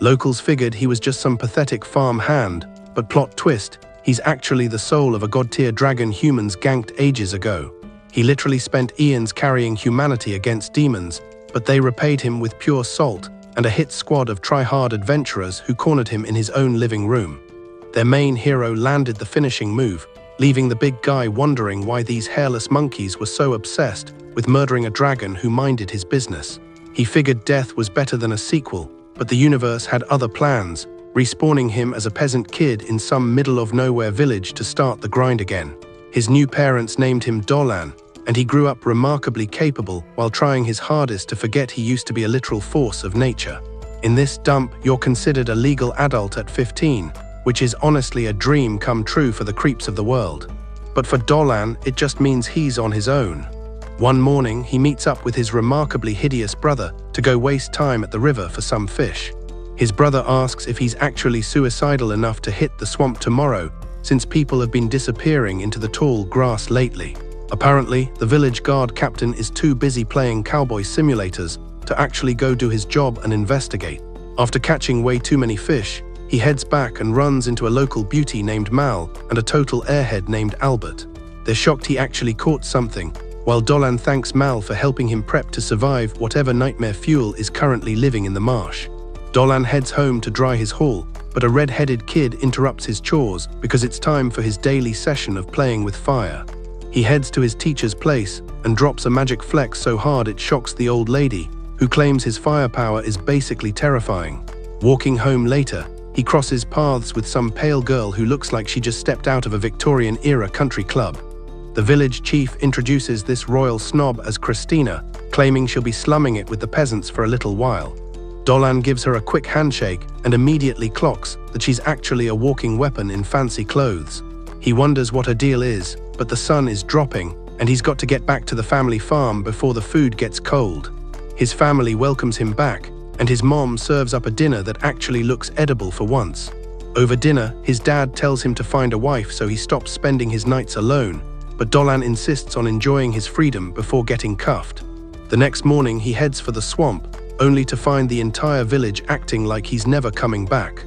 Locals figured he was just some pathetic farm hand, but plot twist, he's actually the soul of a god-tier dragon humans ganked ages ago. He literally spent eons carrying humanity against demons, but they repaid him with pure salt and a hit squad of try-hard adventurers who cornered him in his own living room. Their main hero landed the finishing move, leaving the big guy wondering why these hairless monkeys were so obsessed with murdering a dragon who minded his business. He figured death was better than a sequel, but the universe had other plans, respawning him as a peasant kid in some middle-of-nowhere village to start the grind again. His new parents named him Dolan, and he grew up remarkably capable while trying his hardest to forget he used to be a literal force of nature. In this dump, you're considered a legal adult at 15, which is honestly a dream come true for the creeps of the world. But for Dolan, it just means he's on his own. One morning, he meets up with his remarkably hideous brother to go waste time at the river for some fish. His brother asks if he's actually suicidal enough to hit the swamp tomorrow, since people have been disappearing into the tall grass lately. Apparently, the village guard captain is too busy playing cowboy simulators to actually go do his job and investigate. After catching way too many fish, he heads back and runs into a local beauty named Mal and a total airhead named Albert. They're shocked he actually caught something, while Dolan thanks Mal for helping him prep to survive whatever nightmare fuel is currently living in the marsh. Dolan heads home to dry his haul, but a red-headed kid interrupts his chores because it's time for his daily session of playing with fire. He heads to his teacher's place and drops a magic flex so hard it shocks the old lady, who claims his firepower is basically terrifying. Walking home later, he crosses paths with some pale girl who looks like she just stepped out of a Victorian-era country club. The village chief introduces this royal snob as Christina, claiming she'll be slumming it with the peasants for a little while. Dolan gives her a quick handshake and immediately clocks that she's actually a walking weapon in fancy clothes. He wonders what her deal is, but the sun is dropping, and he's got to get back to the family farm before the food gets cold. His family welcomes him back, and his mom serves up a dinner that actually looks edible for once. Over dinner, his dad tells him to find a wife so he stops spending his nights alone, but Dolan insists on enjoying his freedom before getting cuffed. The next morning, he heads for the swamp, only to find the entire village acting like he's never coming back.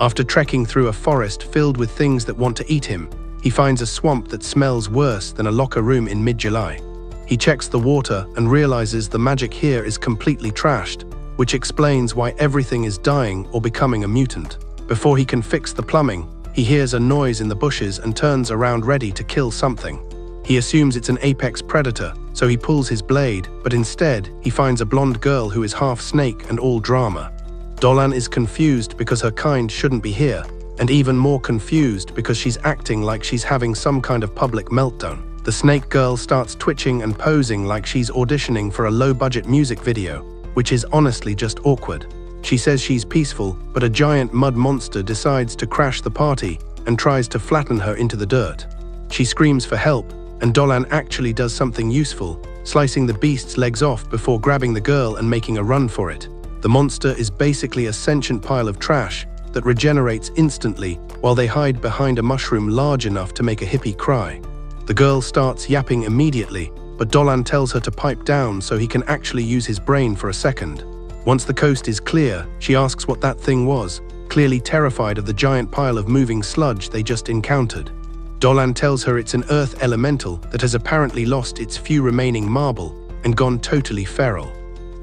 After trekking through a forest filled with things that want to eat him, he finds a swamp that smells worse than a locker room in mid-July. He checks the water and realizes the magic here is completely trashed, which explains why everything is dying or becoming a mutant. Before he can fix the plumbing, he hears a noise in the bushes and turns around ready to kill something. He assumes it's an apex predator, so he pulls his blade, but instead, he finds a blonde girl who is half snake and all drama. Dolan is confused because her kind shouldn't be here, and even more confused because she's acting like she's having some kind of public meltdown. The snake girl starts twitching and posing like she's auditioning for a low-budget music video, which is honestly just awkward. She says she's peaceful, but a giant mud monster decides to crash the party and tries to flatten her into the dirt. She screams for help, and Dolan actually does something useful, slicing the beast's legs off before grabbing the girl and making a run for it. The monster is basically a sentient pile of trash that regenerates instantly while they hide behind a mushroom large enough to make a hippie cry. The girl starts yapping immediately, but Dolan tells her to pipe down so he can actually use his brain for a second. Once the coast is clear, she asks what that thing was, clearly terrified of the giant pile of moving sludge they just encountered. Dolan tells her it's an earth elemental that has apparently lost its few remaining marble and gone totally feral.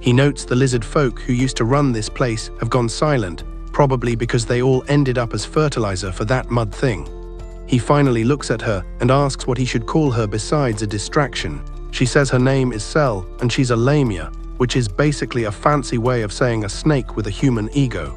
He notes the lizard folk who used to run this place have gone silent, probably because they all ended up as fertilizer for that mud thing. He finally looks at her and asks what he should call her besides a distraction. She says her name is Cell and she's a lamia, which is basically a fancy way of saying a snake with a human ego.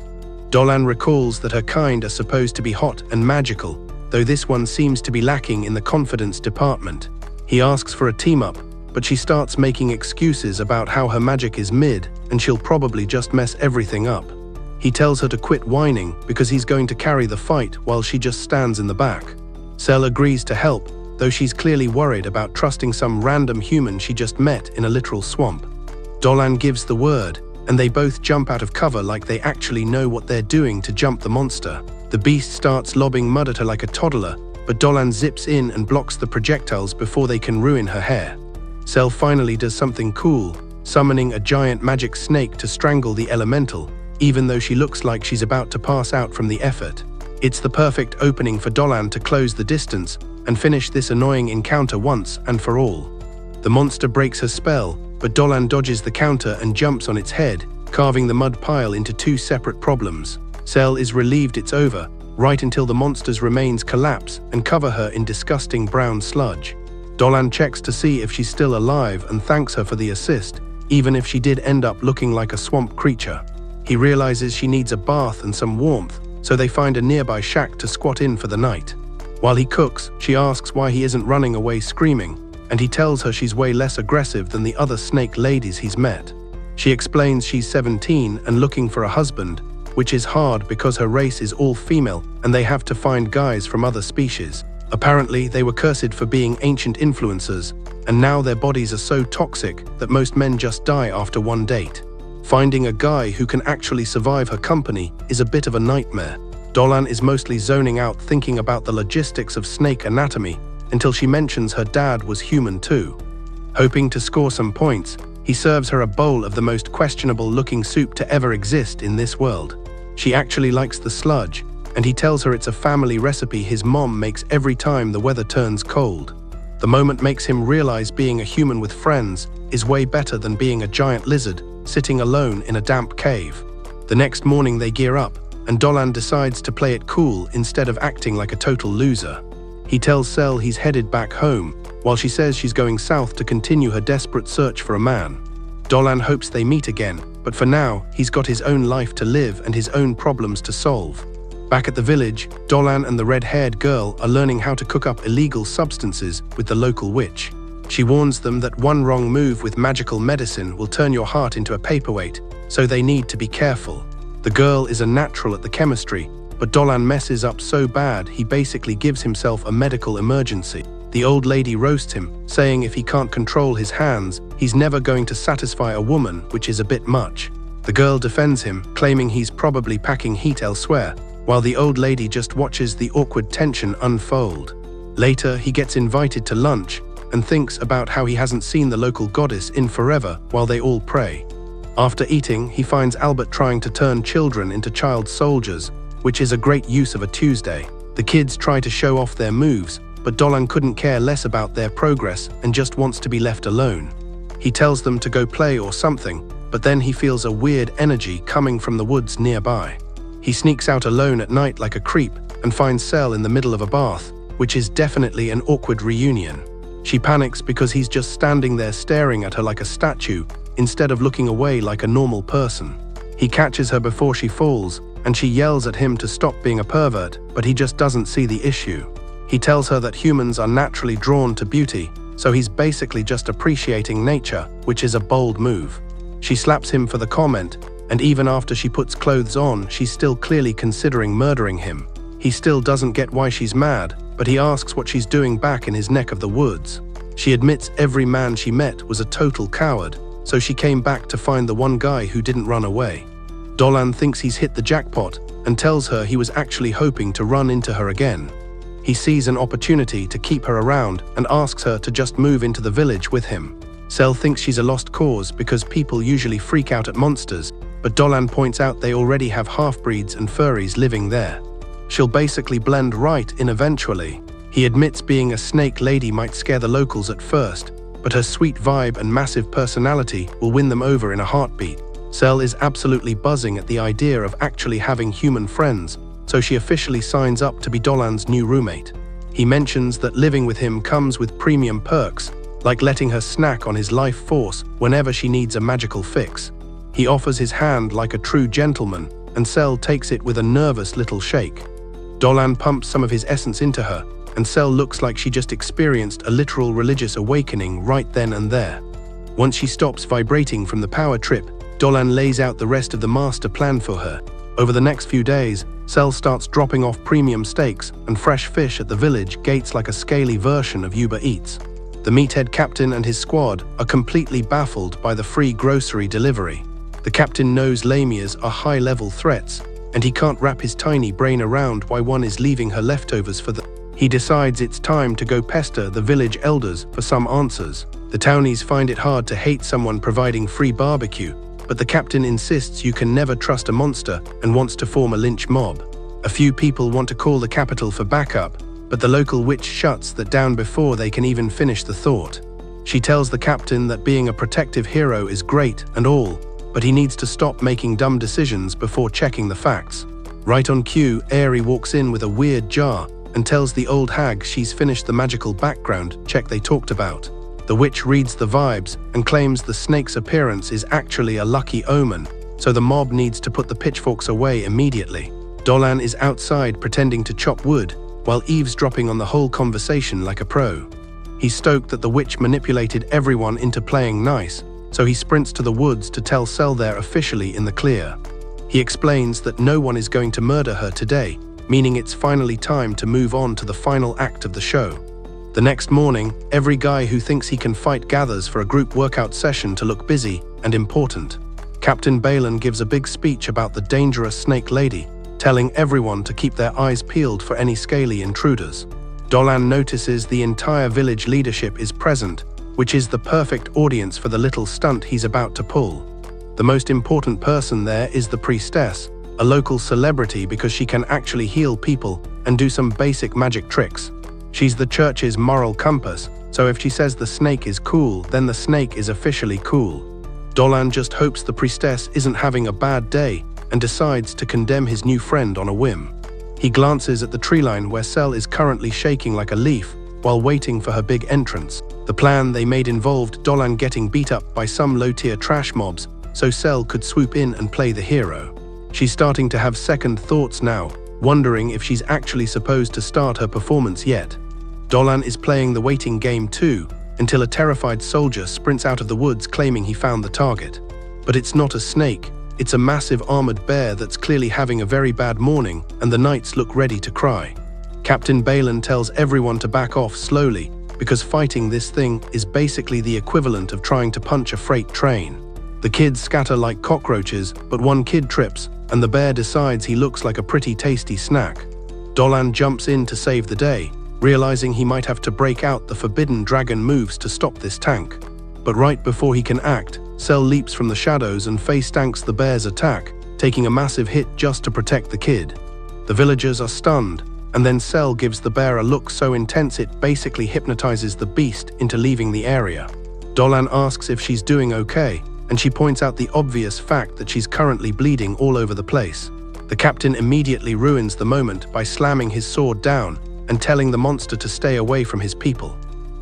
Dolan recalls that her kind are supposed to be hot and magical, though this one seems to be lacking in the confidence department. He asks for a team-up, but she starts making excuses about how her magic is mid and she'll probably just mess everything up. He tells her to quit whining because he's going to carry the fight while she just stands in the back. Cell agrees to help, though she's clearly worried about trusting some random human she just met in a literal swamp. Dolan gives the word, and they both jump out of cover like they actually know what they're doing to jump the monster. The beast starts lobbing mud at her like a toddler, but Dolan zips in and blocks the projectiles before they can ruin her hair. Cell finally does something cool, summoning a giant magic snake to strangle the elemental, even though she looks like she's about to pass out from the effort. It's the perfect opening for Dolan to close the distance and finish this annoying encounter once and for all. The monster breaks her spell, but Dolan dodges the counter and jumps on its head, carving the mud pile into two separate problems. Cell is relieved it's over, right until the monster's remains collapse and cover her in disgusting brown sludge. Dolan checks to see if she's still alive and thanks her for the assist, even if she did end up looking like a swamp creature. He realizes she needs a bath and some warmth, so they find a nearby shack to squat in for the night. While he cooks, she asks why he isn't running away screaming, and he tells her she's way less aggressive than the other snake ladies he's met. She explains she's 17 and looking for a husband, which is hard because her race is all female and they have to find guys from other species. Apparently, they were cursed for being ancient influencers, and now their bodies are so toxic that most men just die after one date. Finding a guy who can actually survive her company is a bit of a nightmare. Dolan is mostly zoning out thinking about the logistics of snake anatomy until she mentions her dad was human too. Hoping to score some points, he serves her a bowl of the most questionable-looking soup to ever exist in this world. She actually likes the sludge, and he tells her it's a family recipe his mom makes every time the weather turns cold. The moment makes him realize being a human with friends is way better than being a giant lizard sitting alone in a damp cave. The next morning they gear up, and Dolan decides to play it cool instead of acting like a total loser. He tells Cell he's headed back home, while she says she's going south to continue her desperate search for a man. Dolan hopes they meet again, but for now, he's got his own life to live and his own problems to solve. Back at the village, Dolan and the red-haired girl are learning how to cook up illegal substances with the local witch. She warns them that one wrong move with magical medicine will turn your heart into a paperweight, so they need to be careful. The girl is a natural at the chemistry, but Dolan messes up so bad he basically gives himself a medical emergency. The old lady roasts him, saying if he can't control his hands, he's never going to satisfy a woman, which is a bit much. The girl defends him, claiming he's probably packing heat elsewhere, while the old lady just watches the awkward tension unfold. Later, he gets invited to lunch and thinks about how he hasn't seen the local goddess in forever while they all pray. After eating, he finds Albert trying to turn children into child soldiers, which is a great use of a Tuesday. The kids try to show off their moves, but Dolan couldn't care less about their progress and just wants to be left alone. He tells them to go play or something, but then he feels a weird energy coming from the woods nearby. He sneaks out alone at night like a creep and finds Cell in the middle of a bath, which is definitely an awkward reunion. She panics because he's just standing there staring at her like a statue instead of looking away like a normal person. He catches her before she falls, and she yells at him to stop being a pervert, but he just doesn't see the issue. He tells her that humans are naturally drawn to beauty, so he's basically just appreciating nature, which is a bold move. She slaps him for the comment, and even after she puts clothes on, she's still clearly considering murdering him. He still doesn't get why she's mad, but he asks what she's doing back in his neck of the woods. She admits every man she met was a total coward, so she came back to find the one guy who didn't run away. Dolan thinks he's hit the jackpot and tells her he was actually hoping to run into her again. He sees an opportunity to keep her around and asks her to just move into the village with him. Cell thinks she's a lost cause because people usually freak out at monsters, but Dolan points out they already have half-breeds and furries living there. She'll basically blend right in eventually. He admits being a snake lady might scare the locals at first, but her sweet vibe and massive personality will win them over in a heartbeat. Cell is absolutely buzzing at the idea of actually having human friends, so she officially signs up to be Dolan's new roommate. He mentions that living with him comes with premium perks, like letting her snack on his life force whenever she needs a magical fix. He offers his hand like a true gentleman, and Cell takes it with a nervous little shake. Dolan pumps some of his essence into her, and Cell looks like she just experienced a literal religious awakening right then and there. Once she stops vibrating from the power trip, Dolan lays out the rest of the master plan for her. Over the next few days, Cell starts dropping off premium steaks and fresh fish at the village gates like a scaly version of Uber Eats. The meathead captain and his squad are completely baffled by the free grocery delivery. The captain knows lamias are high-level threats, and he can't wrap his tiny brain around why one is leaving her leftovers for the... He decides it's time to go pester the village elders for some answers. The townies find it hard to hate someone providing free barbecue, but the captain insists you can never trust a monster and wants to form a lynch mob. A few people want to call the capital for backup, but the local witch shuts that down before they can even finish the thought. She tells the captain that being a protective hero is great and all, but he needs to stop making dumb decisions before checking the facts. Right on cue, Aerie walks in with a weird jar and tells the old hag she's finished the magical background check they talked about. The witch reads the vibes and claims the snake's appearance is actually a lucky omen, so the mob needs to put the pitchforks away immediately. Dolan is outside pretending to chop wood, while eavesdropping on the whole conversation like a pro. He's stoked that the witch manipulated everyone into playing nice, so he sprints to the woods to tell Cell they're officially in the clear. He explains that no one is going to murder her today, meaning it's finally time to move on to the final act of the show. The next morning, every guy who thinks he can fight gathers for a group workout session to look busy and important. Captain Balin gives a big speech about the dangerous snake lady, telling everyone to keep their eyes peeled for any scaly intruders. Dolan notices the entire village leadership is present, which is the perfect audience for the little stunt he's about to pull. The most important person there is the priestess, a local celebrity because she can actually heal people and do some basic magic tricks. She's the church's moral compass, so if she says the snake is cool, then the snake is officially cool. Dolan just hopes the priestess isn't having a bad day and decides to condemn his new friend on a whim. He glances at the treeline where Cell is currently shaking like a leaf while waiting for her big entrance. The plan they made involved Dolan getting beat up by some low-tier trash mobs so Cell could swoop in and play the hero. She's starting to have second thoughts now, wondering if she's actually supposed to start her performance yet. Dolan is playing the waiting game too, until a terrified soldier sprints out of the woods claiming he found the target. But it's not a snake, it's a massive armored bear that's clearly having a very bad morning, and the knights look ready to cry. Captain Balin tells everyone to back off slowly, because fighting this thing is basically the equivalent of trying to punch a freight train. The kids scatter like cockroaches, but one kid trips, and the bear decides he looks like a pretty tasty snack. Dolan jumps in to save the day, realizing he might have to break out the forbidden dragon moves to stop this tank. But right before he can act, Cell leaps from the shadows and face tanks the bear's attack, taking a massive hit just to protect the kid. The villagers are stunned, and then Cell gives the bear a look so intense it basically hypnotizes the beast into leaving the area. Dolan asks if she's doing okay, and she points out the obvious fact that she's currently bleeding all over the place. The captain immediately ruins the moment by slamming his sword down and telling the monster to stay away from his people.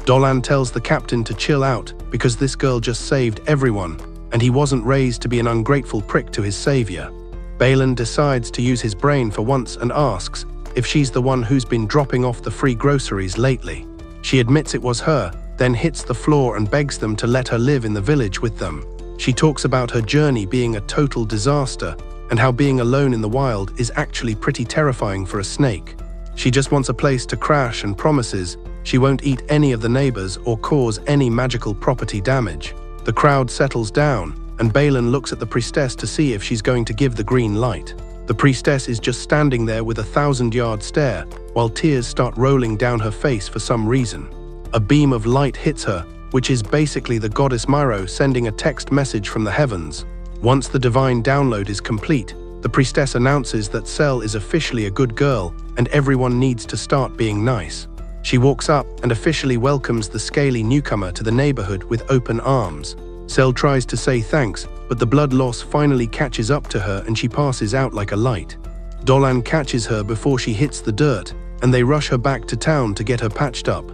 Dolan tells the captain to chill out because this girl just saved everyone, and he wasn't raised to be an ungrateful prick to his savior. Balin decides to use his brain for once and asks if she's the one who's been dropping off the free groceries lately. She admits it was her, then hits the floor and begs them to let her live in the village with them. She talks about her journey being a total disaster and how being alone in the wild is actually pretty terrifying for a snake. She just wants a place to crash and promises she won't eat any of the neighbors or cause any magical property damage. The crowd settles down, and Balin looks at the priestess to see if she's going to give the green light. The priestess is just standing there with a 1,000-yard stare, while tears start rolling down her face for some reason. A beam of light hits her, which is basically the goddess Myro sending a text message from the heavens. Once the divine download is complete, the priestess announces that Cell is officially a good girl, and everyone needs to start being nice. She walks up and officially welcomes the scaly newcomer to the neighborhood with open arms. Cell tries to say thanks, but the blood loss finally catches up to her and she passes out like a light. Dolan catches her before she hits the dirt, and they rush her back to town to get her patched up.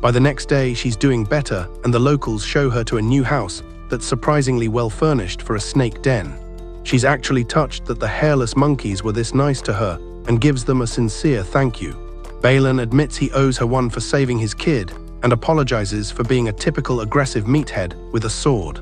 By the next day, she's doing better, and the locals show her to a new house that's surprisingly well furnished for a snake den. She's actually touched that the hairless monkeys were this nice to her and gives them a sincere thank you. Balin admits he owes her one for saving his kid and apologizes for being a typical aggressive meathead with a sword.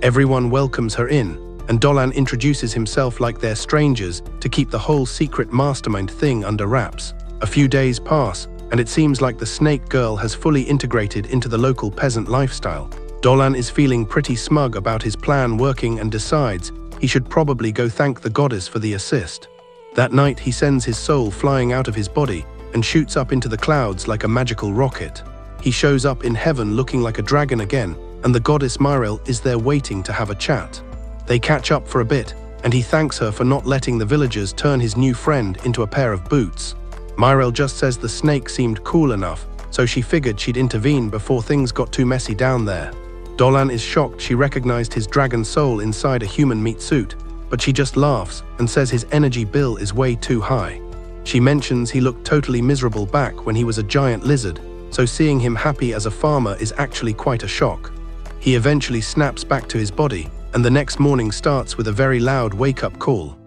Everyone welcomes her in, and Dolan introduces himself like they're strangers to keep the whole secret mastermind thing under wraps. A few days pass, and it seems like the snake girl has fully integrated into the local peasant lifestyle. Dolan is feeling pretty smug about his plan working and decides he should probably go thank the goddess for the assist. That night he sends his soul flying out of his body and shoots up into the clouds like a magical rocket. He shows up in heaven looking like a dragon again, and the goddess Myril is there waiting to have a chat. They catch up for a bit, and he thanks her for not letting the villagers turn his new friend into a pair of boots. Myrel just says the snake seemed cool enough, so she figured she'd intervene before things got too messy down there. Dolan is shocked she recognized his dragon soul inside a human meat suit, but she just laughs and says his energy bill is way too high. She mentions he looked totally miserable back when he was a giant lizard, so seeing him happy as a farmer is actually quite a shock. He eventually snaps back to his body, and the next morning starts with a very loud wake-up call.